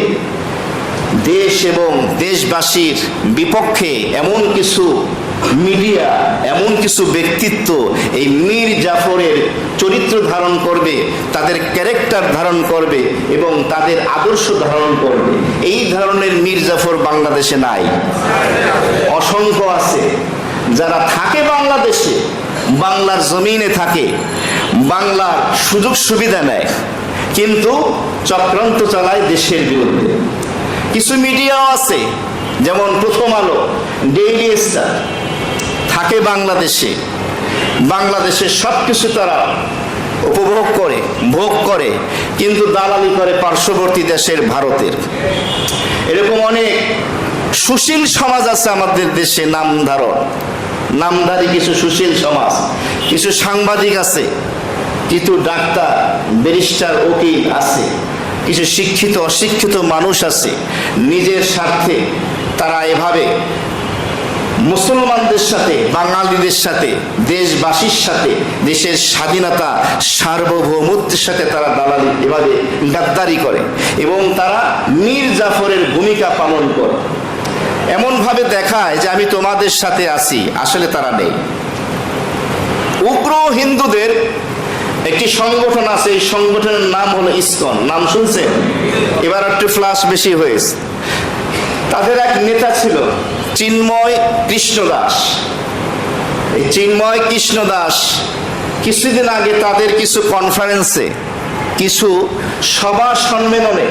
দেশ এবং দেশবাসীর বিপক্ষে এমন কিছু মিডিয়া, এমন কিছু ব্যক্তিত্ব এই মীর জাফরের চরিত্র ধারণ করবে, তাদের ক্যারেক্টার ধারণ করবে এবং তাদের আদর্শ ধারণ করবে। এই ধরনের মীর জাফর বাংলাদেশে নাই, অসংখ্য আছে। যারা থাকে বাংলাদেশে, বাংলার জমিনে থাকে, বাংলার সুযোগ সুবিধা নেয়, কিন্তু চক্রান্ত চালায় দেশের বিরুদ্ধে। কিছু মিডিয়াও আছে, যেমন প্রথম আলো, ডেইলি স্টার, থাকে বাংলাদেশে, বাংলাদেশের সবকিছু তারা উপভোগ করে, ভোগ করে, কিন্তু দালালি করে পার্শ্ববর্তী দেশের ভারতের। এরকম অনেক সুশীল সমাজ আছে আমাদের দেশে, নামধারী কিছু সুশীল সমাজ, কিছু সাংবাদিক আছে কিছু ডাক্তার, ব্যারিস্টার, উকিল আছে, কিছু শিক্ষিত অশিক্ষিত মানুষ আছে, নিজের স্বার্থে তারা এভাবে মুসলমানদের সাথে, বাঙালিদের সাথে, দেশবাসীর সাথে, দেশের স্বাধীনতা সার্বভৌমত্বের সাথে তারা দালালি, এভাবে গাদ্দারি করে এবং তারা মীর জাফরের ভূমিকা পালন করে। এমনভাবে দেখায় যে আমি তোমাদের সাথে আছি, আসলে তারা নেই। উগ্র হিন্দুদের একটি সংগঠন আছে, এই সংগঠনের নাম হলো ইসকন। নাম শুনছেন? এবার একটু ফ্লাশ বেশি হয়েছে। তাদের এক নেতা ছিল চিন্ময় কৃষ্ণ দাস। এই চিন্ময় কৃষ্ণ দাস কিছুদিন আগে তাদের কিছু কনফারেন্সে, কিছু সভা সম্মেলনে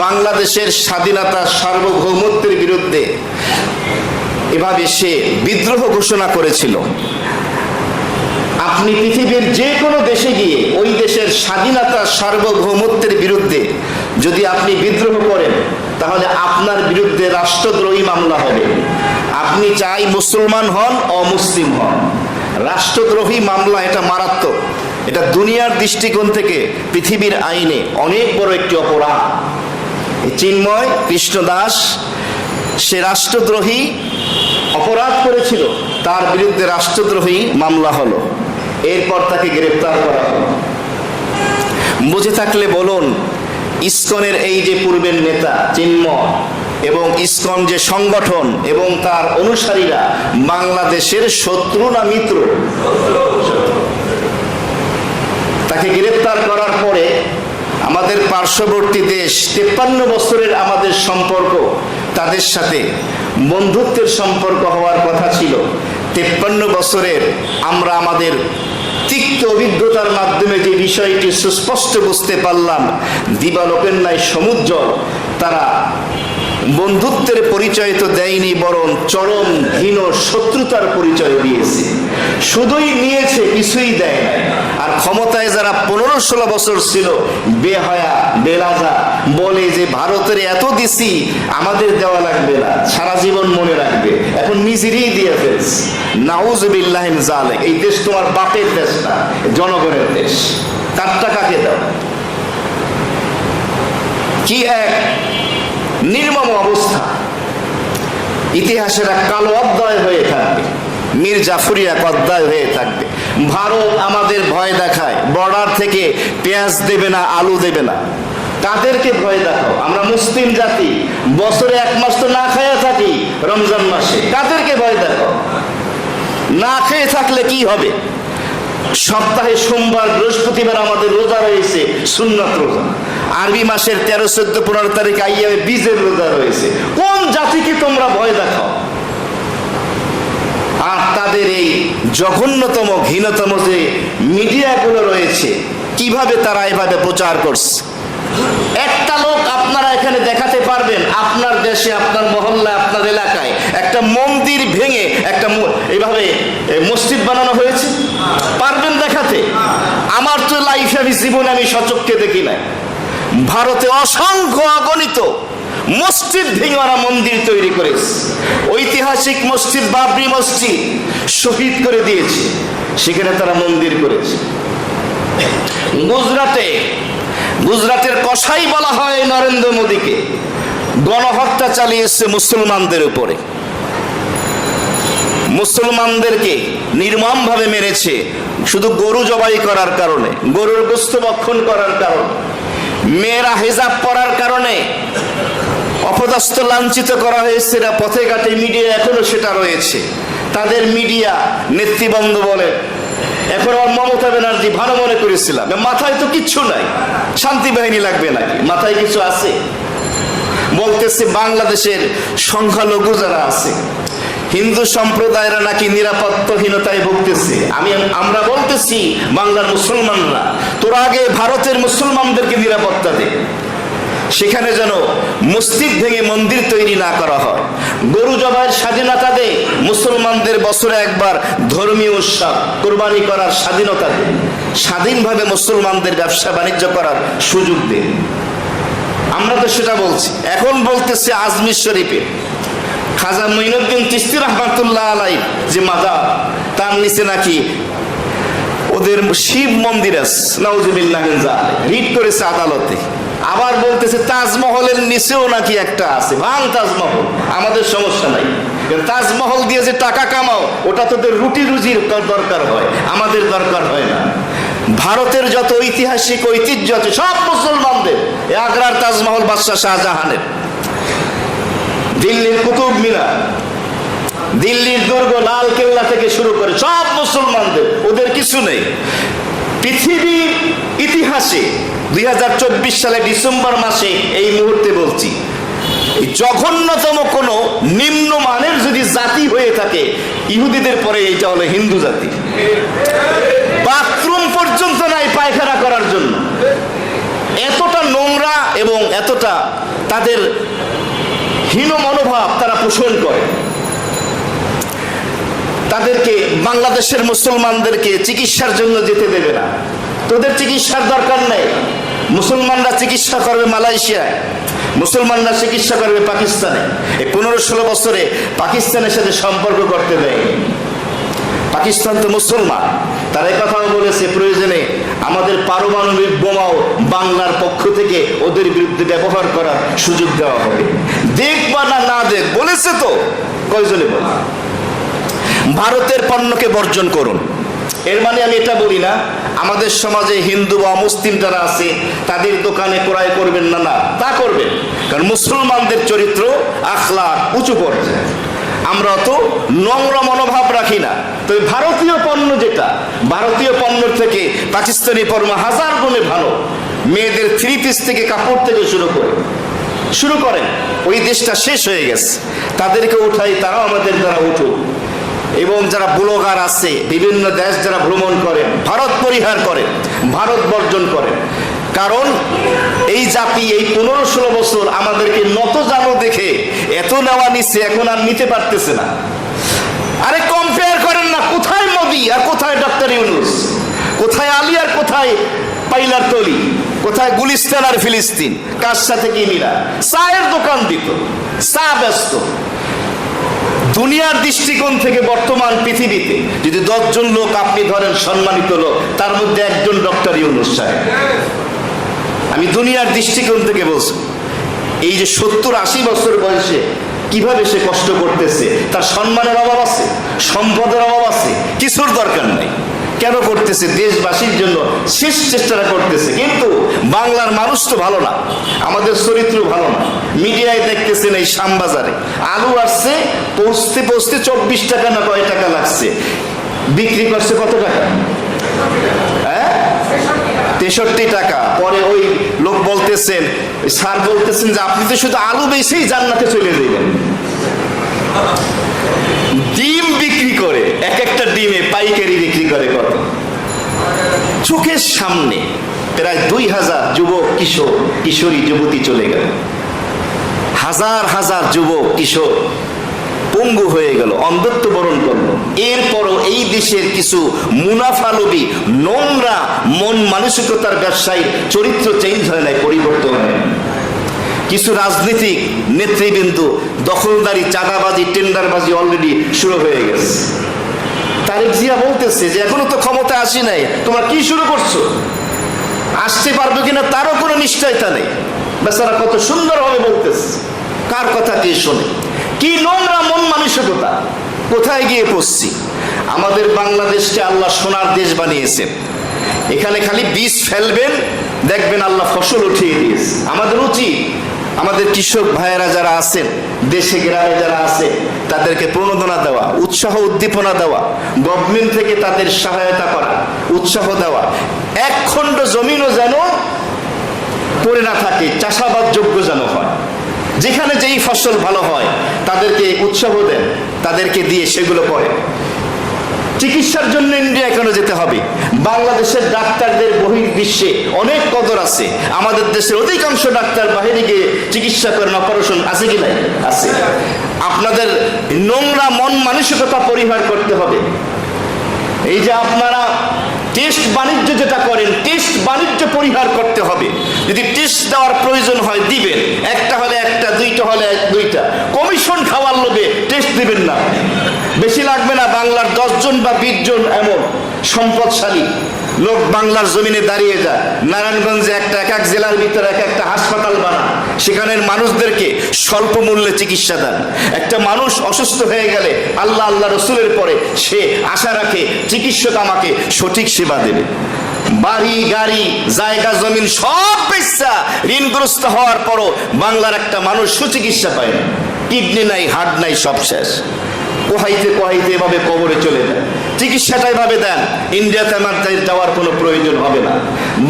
বাংলাদেশের স্বাধীনতা সার্বভৌমত্বের বিরুদ্ধে এভাবে সে বিদ্রোহ ঘোষণা করেছিল। আপনি পৃথিবীর যে কোনো দেশে গিয়ে ওই দেশের স্বাধীনতা সার্বভৌমত্বের বিরুদ্ধে যদি আপনি বিদ্রোহ করেন, তাহলে আপনার বিরুদ্ধে রাষ্ট্রদ্রোহী মামলা হবে। আপনি চাই মুসলমান হন, অমুসলিম হন, রাষ্ট্রদ্রোহী মামলা এটা মারাত্মক। এটা দুনিয়ার দৃষ্টিকোণ থেকে, পৃথিবীর আইনে অনেক বড় একটি অপরাধ। চিন্ময় কৃষ্ণ দাস সে রাষ্ট্রদ্রোহী অপরাধ করেছিল, তার বিরুদ্ধে রাষ্ট্রদ্রোহী মামলা হলো। এরপর তাকে গ্রেফতার করা হলো। বুঝে থাকলে বলুন, ইসকনের এই যে পূর্বের নেতা চিন্ময় এবং ইসকন যে সংগঠন এবং তার অনুসারীরা বাংলাদেশের শত্রু না মিত্র? তাকে গ্রেফতার করার পরে আমাদের পার্শ্ববর্তী দেশ, 53 বছরের আমাদের সম্পর্ক তাদের সাথে বন্ধুত্বের সম্পর্ক হওয়ার কথা ছিল। 53 বছরের আমরা আমাদের তিক্ত অভিজ্ঞতার মাধ্যমে যে বিষয়টি সুস্পষ্ট বুঝতে পারলাম, দিবালোকের ন্যায় সমুজ্জ্বল। তারা বন্ধুত্বের পরিচয় তো দেয়নি, বরং চরম ঘৃণ শত্রুতার পরিচয় দিয়েছে। শুধুই নিয়েছে, কিছুই দেয় নাই। আর ক্ষমতায় যারা 15-16 বছর ছিল, বেহায়া বেলাজা বলে যে ভারতের এত দিছি, আমাদের দেওয়া লাগবে না, সারা জীবন মনে রাখবে। এখন নিজেরই দিয়ে ফেলছে। নাউজুবিল্লাহ মিন যালিক। এই দেশ তোমার বাপের দেশ না, জনগণের দেশ। কার টাকাকে দাও? কি এক নির্মম অবস্থা! ইতিহাসের এক কালো অধ্যায় হয়ে থাকবে, মীর জাফরি এক অধ্যায় হয়ে থাকবে। ভারত আমাদের ভয় দেখায়, বর্ডার থেকে পেঁয়াজ দেবে না, আলু দেবে না। কাদেরকে ভয় দেখাও? আমরা মুসলিম জাতি, বছরে 1 মাস তো না খাইয়া থাকি, রমজান মাসে। কাদেরকে ভয় দেখাও? না খেয়ে থাকলে কি হবে? সপ্তাহে সোমবার বৃহস্পতিবার আমাদের রোজা রয়েছে, সুন্নাত রোজা। আরবি মাসের 13, 14, 15 তারিখ আইয়ামে বীজের রোজা রয়েছে। কোন জাতিকে তোমরা ভয় দেখাও? আর তাদের এই জঘন্যতম ঘৃণতম যে মিডিয়াগুলো রয়েছে, কিভাবে তারা এভাবে প্রচার করছে? একটা লোক আপনারা এখানে দেখাতে পারবেন, আপনার দেশে, আপনার মহল্লায়, আপনার এলাকায় একটা মন্দির ভেঙে একটা এইভাবে মসজিদ বানানো হয়েছে? পারবেন দেখাতে? আমার তো লাইফে, আমি জীবনে আমি সচক্ষে দেখি নাই। ভারতে অসংখ্য অগণিত মসজিদ ভেঙে ওরা মন্দির তৈরি করেছে। ঐতিহাসিক মসজিদ বাবরি মসজিদ শহীদ করে দিয়েছে, সেখানে তারা মন্দির করেছে। গুজরাটের কসাই বলা হয় নরেন্দ্র মোদীকে, গণহত্যা চালিয়েছে মুসলমানদের উপরে। মুসলমানদেরকে নির্মমভাবে মেরেছে শুধু গরু জবাই করার কারণে, গরুর গোশত ভক্ষণ করার কারণে, মেয়েরা হিজাব পরার কারণে অপদস্থ লাঞ্ছিত করা হয়েছে। এরা পথে ঘাটে মিডিয়া এখনো সেটা রয়েছে। তাদের মিডিয়া নেতৃবৃন্দ বলে, এখন আমার মমতা ব্যানার্জি ভালো মনে করেছিলাম, মাথায় তো কিচ্ছু নাই, শান্তি বাহিনী লাগবে নাকি? মাথায় কিছু আছে? বলতেছে বাংলাদেশের সংখ্যালঘু যারা আছে, হিন্দু সম্প্রদায়েরা নাকি নিরাপত্তাহীনতায় ভুগতেছে। আমরা বলতেছি বাংলার মুসলমানরা, তোরা আগে ভারতের মুসলমানদেরকে নিরাপত্তা দে, সেখানে যেন মসজিদ ভেঙে মন্দির তৈরি না করা হয়। গরু জবাইয়ের স্বাধীনতা দে, মুসলমানদের বছরে একবার ধর্মীয় উৎসব কোরবানি করার স্বাধীনতা দে, স্বাধীনভাবে মুসলমানদের ব্যবসা বাণিজ্য করার সুযোগ দে। আমরা তো সেটা বলছি। এখন বলতেছে আজমির শরীফে খাজা মঈনুদ্দিন চিশতি রহমাতুল্লাহ আলাইহি যে মাজার, তার নিচে নাকি ওদের শিব মন্দির আছে, নাউজুবিল্লাহ মিন যালিক, রিট করেছে আদালতে। আবার বলতেছে তাজমহলের নিচেও নাকি একটা আছে, ভাঙ তাজমহল, আমাদের সমস্যা নাই। তাজমহল দিয়ে যে টাকা কামাও, ওটা তোদের রুটি রুজির দরকার হয়, আমাদের দরকার হয় না। ভারতের যত ঐতিহাসিক ঐতিহ্য আছে সব মুসলমানদের। আগ্রার তাজমহল বাদশাহ শাহজাহানের, দিল্লির কুতুব মিনার, দিল্লির দুর্গ, লাল কেল্লা থেকে শুরু করে সব মুসলমানদের, ওদের কিছু নেই। পৃথিবীর ইতিহাসে 2024 সালে ডিসেম্বর মাসে এই মুহূর্তে বলছি, জঘন্যতম কোন নিম্নমানের যদি জাতি হয়ে থাকে ইহুদিদের পরে এটা হলো হিন্দু জাতি। বাথরুম পর্যন্ত নাই পায়খানা করার জন্য, এতটা নোংরা এবং এতটা তাদের হীন মনোভাব তারা পোষণ করে। তাদেরকে বাংলাদেশের মুসলমানদেরকে চিকিৎসার জন্য যেতে দেবে না, তোদের চিকিৎসার দরকার নেই। মুসলমানরা চিকিৎসা করবে মালয়েশিয়ায়, মুসলমানরা চিকিৎসা করবে পাকিস্তানে। এই 15-16 বছরে পাকিস্তানের সাথে সম্পর্ক করতে দেয়। পাকিস্তান তো মুসলমান, তারা কথাও বলেছে প্রয়োজনে আমাদের পারমাণবিক বোমাও বাংলার পক্ষ থেকে ওদের বিরুদ্ধে ব্যবহার করার সুযোগ দেওয়া হবে। দেখ বা না দেখ বলেছে তো, কয়জনে বলে। ভারতের পণ্যকে বর্জন করুন, এর মানে আমি এটা বলি না আমাদের সমাজে হিন্দু বা মুসলিম যারা আছে তাদের দোকানে ক্রয় করবেন না, না তা করবেন, কারণ মুসলমানদের চরিত্র আখলাক উঁচু পর্যায়ে। আমরা তো নোংরা মনোভাব রাখি না। তবে ভারতীয় পণ্য যেটা, ভারতীয় পণ্যের থেকে পাকিস্তানি পণ্য হাজার গুণে ভালো। মেয়েদের 3 পিস থেকে কাপড় থেকে শুরু করেন, ওই দেশটা শেষ হয়ে গেছে, তাদেরকে উঠাই, তারাও আমাদের দ্বারা উঠুক। এবং যারা ব্লগার আছে বিভিন্ন দেশ যারা ভ্রমণ করেন, ভারত পরিহার করেন, ভারত বর্জন করেন। কারণ এই জাতি এই 15-16 বছর আমাদেরকে নত জানো দেখে এত নেওয়া নিচ্ছে, এখন আর নিতে পারতেছে না। আরে কম্পেয়ার করেন না, কোথায় মোদি আর কোথায় ডক্টর ইউনূস, কোথায় আলী আর কোথায় পাইলার তলি, কোথায় গুলিস্তান আর ফিলিস্তিন, কার সাথে কি মিলা? চায়ের দোকান দিত, চা ব্যস্ত। দুনিয়ার দৃষ্টিকোণ থেকে বর্তমান পৃথিবীতে যদি 10 জন লোক আপনি ধরেন সম্মানিত লোক, তার মধ্যে একজন ডক্টর ইউনূস সাহেব। আমি দুনিয়ার দৃষ্টিকোণ থেকে বলছি, এই যে 70-80 বছর বয়সে কিভাবে সে কষ্ট করতেছে, তার সম্মানের অভাব আছে, সম্পদের অভাব আছে, কিছুর দরকার নেই। কেন করতেছে? দেশবাসীর জন্য শেষ চেষ্টাটা করতেছে। কিন্তু বাংলার মানুষ তো ভালো না, আমাদের চরিত্র ভালো না। মিডিয়ায় দেখতেছেন এই শ্যামবাজারে আলু আসছে, পৌঁছতে 24 টাকা না কয় টাকা লাগছে, বিক্রি করছে কত টাকা? 63 টাকা। পরে ওই লোক বলতেছেন, স্যার বলতেছেন যে আপনি তো শুধু আলু বেচেই জান্নাতে চলে যাবেন। ডিম বিক্রি করে, এক একটা ডিমে পাইকারি বিক্রি করে কত? চোখের সামনে প্রায় 2000 যুবক কিশোর কিশোরী যুবতী চলে গেল, হাজার হাজার যুবক কিশোর পঙ্গু হয়ে গেল, অন্ধত্ব বরণ করলো। এরপরও এই দেশের কিছু মুনাফালোভী নোংরা মন মানসিকতার ব্যবসায়ীর চরিত্র চেঞ্জ হয় নাই, পরিবর্তন হয় না। কিছু রাজনীতিক নেতৃবৃন্দ দখলদারি, চাঁদাবাজি, টেন্ডারবাজি অলরেডি শুরু হয়ে গেছে। তারেক জিয়া বলতেছে যে এখনো তো ক্ষমতা আসি নাই, তোমরা কি শুরু করছো? আসতে পারবে কিনা তারও কোনো নিশ্চয়তা নেই। বেচারা কত সুন্দরভাবে বলতেছে, কার কথা কে শোনে? কি নোংরা মন মানসিকতা, কোথায় গিয়ে পড়ছি? আমাদের বাংলাদেশকে আল্লাহ সোনার দেশ বানিয়েছেন, এখানে খালি বীজ ফেলবেন, দেখবেন আল্লাহ ফসল উঠিয়ে দিয়েছে। আমাদের উচিত আমাদের কৃষক ভাইয়েরা যারা আছেন, দেশে গ্রামে যারা আছে, তাদেরকে প্রণোদনা দেওয়া, উৎসাহ উদ্দীপনা দেওয়া, গভর্নমেন্ট থেকে তাদের সহায়তা করা, উৎসাহ দেওয়া। 1 খণ্ড জমিনও যেন পড়ে না থাকে, চাষাবাদ যোগ্য যেন হয়। যেখানে যেই ফসল ভালো হয় তাদেরকে উৎসাহ দেন, তাদেরকে দিয়ে সেগুলো করে। চিকিৎসার জন্য ইন্ডিয়া কেন যেতে হবে? বাংলাদেশের ডাক্তারদের বহির্বিশ্বে অনেক কদর আছে। আমাদের দেশের অধিকাংশ ডাক্তার বাহিরে গিয়ে চিকিৎসা করেন, অপারেশন আছে কি নাই? আছে। আপনাদের নোংরা মন মানসিকতা পরিহার করতে হবে। এই যে আপনারা টেস্ট বাণিজ্য যেটা করেন, টেস্ট বাণিজ্য পরিহার করতে হবে। যদি টেস্ট দেওয়ার প্রয়োজন হয় দিবেন, একটা হলে একটা, দুইটা হলে দুইটা। কমিশন খাওয়ার লোভে রেস্ট দিবেন না। বেশি লাগবে না, বাংলার 10 জন বা 20 জন এমন সম্পদশালী লোক বাংলার জমিনে দাঁড়িয়ে যায়, নারায়ণগঞ্জে এক এক জেলার ভিতরে এক একটা হাসপাতাল বানান, সেখানের মানুষদেরকে স্বল্প মূল্যে চিকিৎসা দেন। একটা মানুষ অসুস্থ হয়ে গেলে আল্লাহ রসুলের পরে সে আশা রাখে চিকিৎসক আমাকে সঠিক সেবা দেবে। বাড়ি গাড়ি জায়গা জমিন সব বেচা ঋণগ্রস্ত হওয়ার পরও বাংলার একটা মানুষ সুচিকিৎসা পায় না, কিডনি নাই, হার্ট নাই, সব শেষ। কোহাইতে এভাবে কবরে চলে যায়। চিকিৎসাটা এভাবে দেন। ইন্ডিয়াতে আমার যাওয়ার কোনো প্রয়োজন হবে না।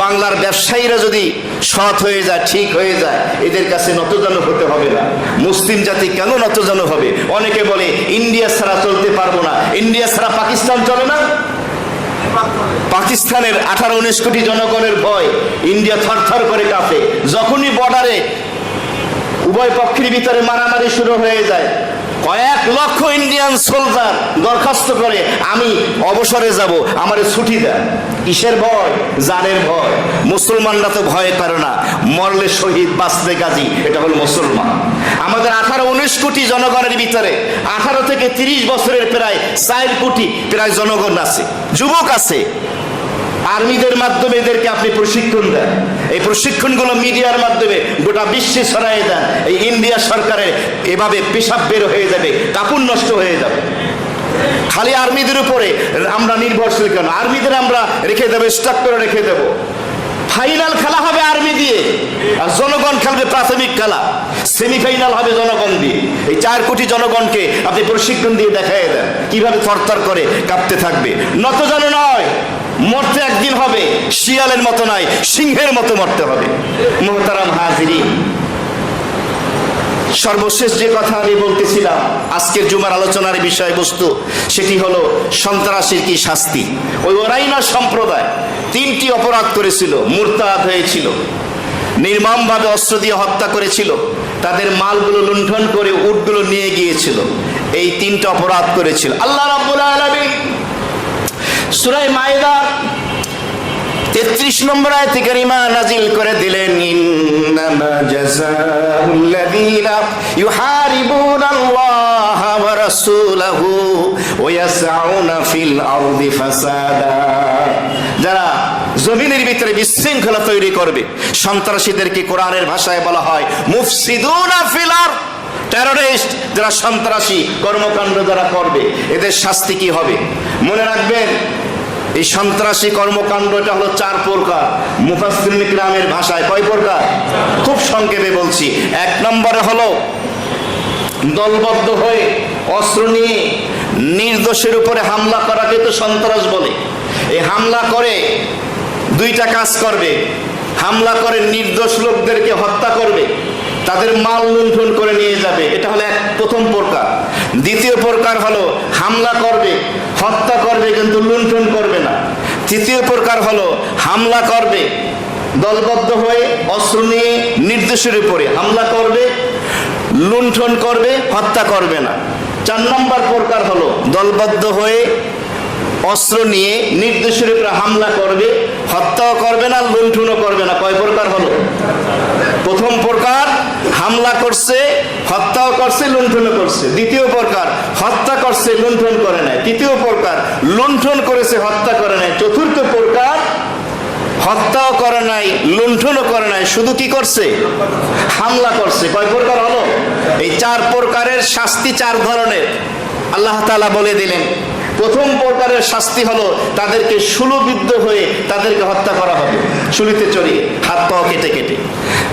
বাংলার ব্যবসায়ীরা যদি সৎ হয়ে যায়, ঠিক হয়ে যায়, এদের কাছে নতজানু হতে হবে না। মুসলিম জাতি কেন নতজানু হবে? অনেকে বলে ইন্ডিয়া ছাড়া চলতে পারবো না, ইন্ডিয়া ছাড়া পাকিস্তান চলে না। পাকিস্তানের 18-19 কোটি জনগণের ভয়, ইন্ডিয়া থরথর করে কাঁপে। যখনই বর্ডারে উভয় পক্ষের ভিতরে মারামারি শুরু হয়ে যায়, কয়েক লক্ষ ইন্ডিয়ান সোলজার দরখাস্ত করে আমি অবসরে যাব, আমারে ছুটি দেন। কিসের ভয়? জানের ভয়। মুসলমানরা তো ভয় করে না, মরলে শহীদ, বাঁচলে গাজী, এটা হলো মুসলমান। আমাদের 18-19 কোটি জনগণের ভিতরে 18 থেকে 30 বছরের প্রায় 4 কোটি প্রায় জনগণ আছে, যুবক আছে। আর্মিদের মাধ্যমে এদেরকে আপনি প্রশিক্ষণ দেন, এই প্রশিক্ষণগুলো মিডিয়ার মাধ্যমে গোটা বিশ্বে ছড়াই দেন। এই ইন্ডিয়া সরকারের এভাবে পেশাব বের হয়ে যাবে, কাপড় নষ্ট হয়ে যাবে। খালি আর্মিদের উপরে আমরা নির্ভরশীল কেন? আর্মিদের আমরা রেখে দেবো, স্টক করে রেখে দেবো। ফাইনাল খেলা হবে আর্মি দিয়ে, আর জনগণ খেলবে প্রাথমিক খেলা। সেমিফাইনাল হবে জনগণ দিয়ে। এই 4 কোটি জনগণকে আপনি প্রশিক্ষণ দিয়ে দেখাই দেন কিভাবে থরথর করে কাঁপতে থাকবে। নতজানু নয়, মরতে একদিন হবে, শিয়ালের মতো নয়, সিংহের মতো মরতে হবে। মুহতারাম হাজিরিন, সর্বশেষ যে কথা আমি বলতেছিলাম, আজকের জুমার আলোচনার বিষয়বস্তু, সেটি হলো সন্ত্রাসীর কি শাস্তি। ওই ওরাইনা সম্প্রদায় 3টি অপরাধ করেছিল, মুরতাদ হয়েছিল, নির্মমভাবে অস্ত্র দিয়ে হত্যা করেছিল, তাদের মালগুলো লুণ্ঠন করে উটগুলো নিয়ে গিয়েছিল। এই 3টা অপরাধ করেছিল। আল্লাহ রাব্বুল আলামিন সূরা মাইদা 33 নম্বর আয়াতে কারিমা নাজিল করে দিলেন, ইন্নামা জাযাউল লাযীনা ইউহারিবুনাল্লাহা ওয়া রাসূলাহু ওয়া ইয়াসআউনা ফিল আরদি ফাসাদা। যারা জমিনের ভিতরে বিশৃঙ্খলা তৈরি করবে, সন্ত্রাসীদেরকে কোরআনের ভাষায় বলা হয় মুফসিদুনা ফিল আরদ, টেররিস্ট। যারা সন্ত্রাসী কর্মকাণ্ড যারা করবে, এদের শাস্তি কি হবে? মনে রাখবেন, এই সন্ত্রাসী কর্মকাণ্ড এটা হলো 4 প্রকার। মুফাসসিরিন কিরামের ভাষায় কয় প্রকার? খুব সংক্ষেপে বলছি। 1 নম্বরে হলো দলবদ্ধ হয়ে অস্ত্র নিয়ে নির্দোষের উপরে হামলা করাকে তো সন্ত্রাস বলে। এই হামলা করে 2টা কাজ করবে। হামলা করে নির্দোষ লোকদেরকে হত্যা করবে, তাদের মাল লুণ্ঠন করে নিয়ে যাবে, এটা হলো প্রথম প্রকার। দ্বিতীয় প্রকার হলো হামলা করবে, হত্যা করবে, কিন্তু লুণ্ঠন করবে না। তৃতীয় প্রকার হলো হামলা করবে দলবদ্ধ হয়ে অস্ত্র নিয়ে নির্দোষের উপরে হামলা করবে, লুণ্ঠন করবে, হত্যা করবে না। 4 নম্বর প্রকার হলো দলবদ্ধ হয়ে অস্ত্র নিয়ে নির্দোষের উপরে হামলা করবে, হত্যাও করবে না, লুণ্ঠনও করবে না। কয় প্রকার হলো? প্রথম প্রকার হামলা করছে, হত্যাও করছে, লুণ্ঠনও করছে। দ্বিতীয় প্রকার হত্যা করছে, লুণ্ঠন করে নাই। তৃতীয় প্রকার লুণ্ঠন করেছে, হত্যা করে নাই। চতুর্থ প্রকার হত্যাও করে নাই, লুণ্ঠনও করে নাই, শুধু কি করছে? হামলা করছে। কয় প্রকার হলো? এই 4 প্রকারের শাস্তি 4 ধরনের আল্লাহ তাআলা বলে দিলেন। প্রথম প্রকারের শাস্তি হলো তাদেরকে শুলবিদ্ধ হয়ে তাদেরকে হত্যা করা হবে, শুলিতে চড়িয়ে হাত পা কেটে কেটে।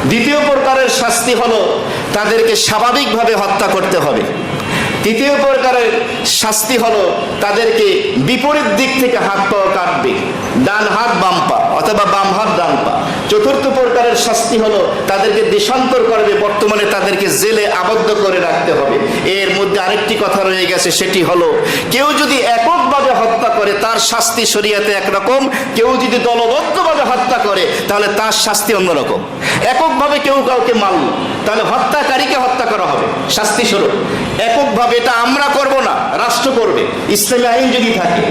দ্বিতীয় প্রকারের শাস্তি হলো তাদেরকে স্বাভাবিকভাবে হত্যা করতে হবে। তৃতীয় প্রকারের শাস্তি হলো তাদেরকে বিপরীত দিক থেকে হাত পা কাটবে, ডান হাত বাম পা অথবা বাম হাত ডান পা। চতুর্থ প্রকারের শাস্তি হলো তাদেরকে দেশান্তর করবে, বর্তমানে তাদেরকে জেলে আবদ্ধ করে রাখতে হবে। এর মধ্যে আরেকটি কথা রয়ে গেছে, সেটি হলো কেউ যদি এককভাবে হত্যা করে তার শাস্তি শরীয়তে একরকম, কেউ যদি দলবদ্ধভাবে হত্যা করে তাহলে তার শাস্তি অন্যরকম। এককভাবে কেউ কাউকে মারল, তাহলে হত্যাকারীকে হত্যা করা হবে, শাস্তি স্বরূপ। এককভাবে এটা আমরা করব না, রাষ্ট্র করবে, ইসলামী আইন যদি থাকে।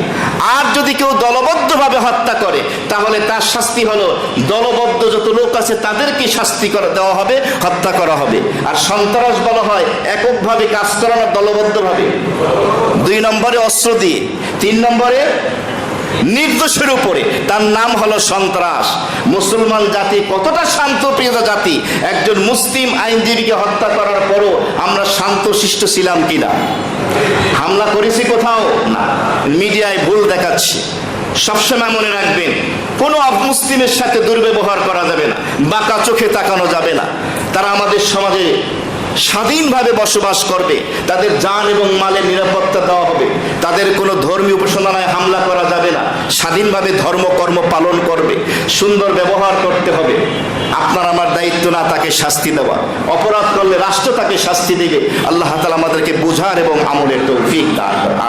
আর যদি কেউ দলবদ্ধভাবে হত্যা করে তাহলে তার শাস্তি হলো দলবদ্ধ যত লোক আছে তাদেরকে শাস্তি দেওয়া হবে, হত্যা করা হবে। আর সন্ত্রাস বলা হয় এককভাবে কাজ করানো, দলবদ্ধভাবে। 2 নম্বরে অস্ত্র দিয়ে, 3 নম্বরে নির্দোষের উপরে, তার নাম হলো সন্ত্রাস। মুসলমান জাতি কতটা শান্তপ্রিয় জাতি, একজন মুসলিম আইনজীবীকে হত্যা করার পরও আমরা শান্তশিষ্ট ছিলাম কিনা? হামলা করেছি কোথাও? না, মিডিয়ায় ভুল দেখাচ্ছি। সবসময় মনে রাখবেন, কোনো মুসলিমের সাথে দুর্ব্যবহার করা যাবে না, বাঁকা চোখে তাকানো যাবে না। তারা আমাদের সমাজে স্বাধীনভাবে বসবাস করবে, তাদের জান এবং মালের নিরাপত্তা দেওয়া হবে, তাদের কোনো ধর্মীয় উপাসনায় হামলা করা যাবে না, স্বাধীনভাবে ধর্মকর্ম পালন করবে, সুন্দর ব্যবহার করতে হবে। আপনার আমার দায়িত্ব না তাকে শাস্তি দেওয়া, অপরাধ করলে রাষ্ট্র তাকে শাস্তি দেবে। আল্লাহ তাআলা আমাদেরকে বুঝার এবং আমলের তৌফিক দান করুন।